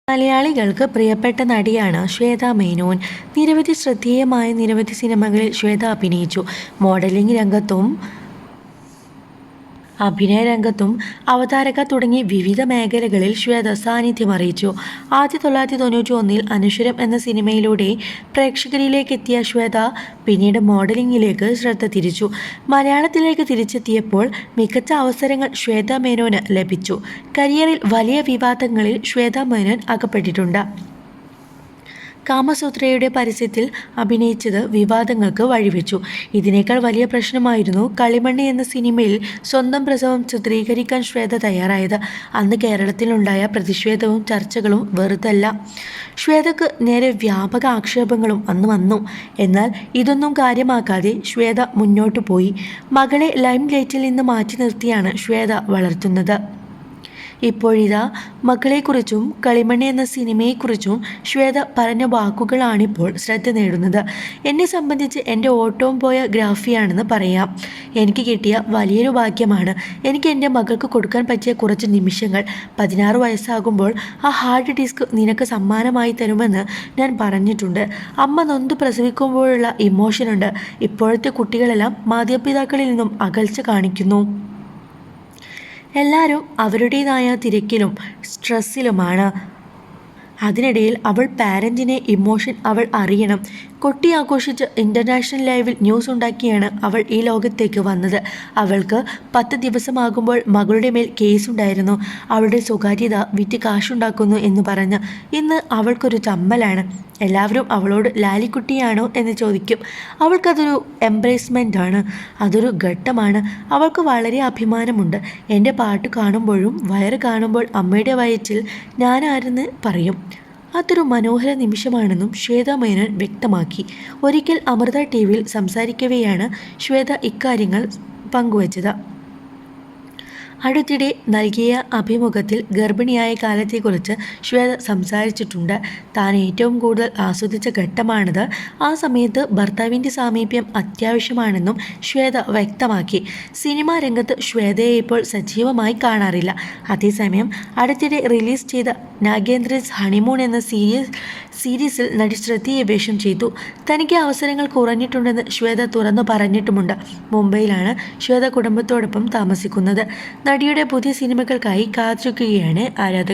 മലയാളികൾക്ക് പ്രിയപ്പെട്ട നടിയാണ് ശ്വേതാ മേനോൻ. നിരവധി ശ്രദ്ധേയമായ നിരവധി സിനിമകളിൽ ശ്വേത അഭിനയിച്ചു. മോഡലിംഗ് രംഗത്തും അഭിനയ രംഗത്തും അവതാരക തുടങ്ങി വിവിധ മേഖലകളിൽ ശ്വേത സാന്നിധ്യമറിയിച്ചു. 1991 അനശ്വരം എന്ന സിനിമയിലൂടെ പ്രേക്ഷകരിലേക്ക് എത്തിയ ശ്വേത പിന്നീട് മോഡലിംഗിലേക്ക് ശ്രദ്ധ തിരിച്ചു. മലയാളത്തിലേക്ക് തിരിച്ചെത്തിയപ്പോൾ മികച്ച അവസരങ്ങൾ ശ്വേതാ മേനോന് ലഭിച്ചു. കരിയറിൽ വലിയ വിവാദങ്ങളിൽ ശ്വേതാ മേനോൻ അകപ്പെട്ടിട്ടുണ്ട്. കാമസൂത്രയുടെ പരസ്യത്തിൽ അഭിനയിച്ചത് വിവാദങ്ങൾക്ക് വഴിവെച്ചു. ഇതിനേക്കാൾ വലിയ പ്രശ്നമായിരുന്നു കളിമണ്ണ് എന്ന സിനിമയിൽ സ്വന്തം പ്രസവം ചിത്രീകരിക്കാൻ ശ്വേത തയ്യാറായത്. അന്ന് കേരളത്തിലുണ്ടായ പ്രതിഷേധവും ചർച്ചകളും വെറുതല്ല. ശ്വേതക്ക് നേരെ വ്യാപക ആക്ഷേപങ്ങളും അന്ന് വന്നു. എന്നാൽ ഇതൊന്നും കാര്യമാക്കാതെ ശ്വേത മുന്നോട്ടു പോയി. മകളെ ലൈം ലൈറ്റിൽ നിന്ന് മാറ്റി നിർത്തിയാണ് ശ്വേത വളർത്തുന്നത്. ഇപ്പോഴിതാ മകളെക്കുറിച്ചും കളിമണ്ണ് എന്ന സിനിമയെക്കുറിച്ചും ശ്വേത പറഞ്ഞ വാക്കുകളാണിപ്പോൾ ശ്രദ്ധ നേടുന്നത്. എന്നെ സംബന്ധിച്ച് എൻ്റെ ഓട്ടവും പോയ ഗ്രാഫിയാണെന്ന് പറയാം. എനിക്ക് കിട്ടിയ വലിയൊരു ഭാഗ്യമാണ്. എനിക്ക് എൻ്റെ മകൾക്ക് കൊടുക്കാൻ പറ്റിയ കുറച്ച് നിമിഷങ്ങൾ. 16 വയസ്സാകുമ്പോൾ ആ ഹാർഡ് ഡിസ്ക് നിനക്ക് സമ്മാനമായി തരുമെന്ന് ഞാൻ പറഞ്ഞിട്ടുണ്ട്. അമ്മ നൊന്ത് പ്രസവിക്കുമ്പോഴുള്ള ഇമോഷനുണ്ട്. ഇപ്പോഴത്തെ കുട്ടികളെല്ലാം മാതാപിതാക്കളിൽ നിന്നും അകൽച്ച കാണിക്കുന്നു. എല്ലാവരും അവരുടേതായ തിരക്കിലും സ്ട്രെസ്സിലുമാണ്. അതിനിടയിൽ അവൾ പാരൻറ്റിനെ ഇമോഷൻ അവൾ അറിയണം. കൊട്ടി ആഘോഷിച്ച് ഇൻ്റർനാഷണൽ ലൈവിൽ ന്യൂസ് ഉണ്ടാക്കിയാണ് അവൾ ഈ ലോകത്തേക്ക് വന്നത്. അവൾക്ക് 10 ദിവസമാകുമ്പോൾ മകളുടെ മേൽ കേസുണ്ടായിരുന്നു. അവളുടെ സ്വകാര്യത വിറ്റ് കാശുണ്ടാക്കുന്നു എന്ന് പറഞ്ഞ് ഇന്ന് അവൾക്കൊരു ചമ്മലാണ്. എല്ലാവരും അവളോട് ലാലിക്കുട്ടിയാണോ എന്ന് ചോദിക്കും. അവൾക്കതൊരു എംബ്രേസ്മെൻ്റ് ആണ്. അതൊരു ഘട്ടമാണ്. അവൾക്ക് വളരെ അഭിമാനമുണ്ട്. എൻ്റെ പാട്ട് കാണുമ്പോഴും വയറ് കാണുമ്പോൾ അമ്മയുടെ വയറ്റിൽ ഞാനാരെന്ന് പറയും. അതൊരു മനോഹര നിമിഷമാണെന്നും ശ്വേതാ മേനോൻ വ്യക്തമാക്കി. ഒരിക്കൽ അമൃത ടിവിയിൽ സംസാരിക്കവെയാണ് ശ്വേത ഇക്കാര്യങ്ങൾ പങ്കുവച്ചത്. അടുത്തിടെ നൽകിയ അഭിമുഖത്തിൽ ഗർഭിണിയായ കാലത്തെക്കുറിച്ച് ശ്വേത സംസാരിച്ചിട്ടുണ്ട്. താൻ ഏറ്റവും കൂടുതൽ ആസ്വദിച്ച ഘട്ടമാണിത്. ആ സമയത്ത് ഭർത്താവിൻ്റെ സാമീപ്യം അത്യാവശ്യമാണെന്നും ശ്വേത വ്യക്തമാക്കി. സിനിമാ രംഗത്ത് ശ്വേതയെ ഇപ്പോൾ സജീവമായി കാണാറില്ല. അതേസമയം അടുത്തിടെ റിലീസ് ചെയ്ത നാഗേന്ദ്രൻസ് ഹണിമൂൺ എന്ന സീരീസിൽ നടി ശ്രദ്ധേയ വേഷം ചെയ്തു. തനിക്ക് അവസരങ്ങൾ കുറഞ്ഞിട്ടുണ്ടെന്ന് ശ്വേത തുറന്നു പറഞ്ഞിട്ടുമുണ്ട്. മുംബൈയിലാണ് ശ്വേത കുടുംബത്തോടൊപ്പം താമസിക്കുന്നത്. നടിയുടെ പുതിയ സിനിമകൾക്കായി കാത്തിരിക്കുകയാണ് ആരാധകർ.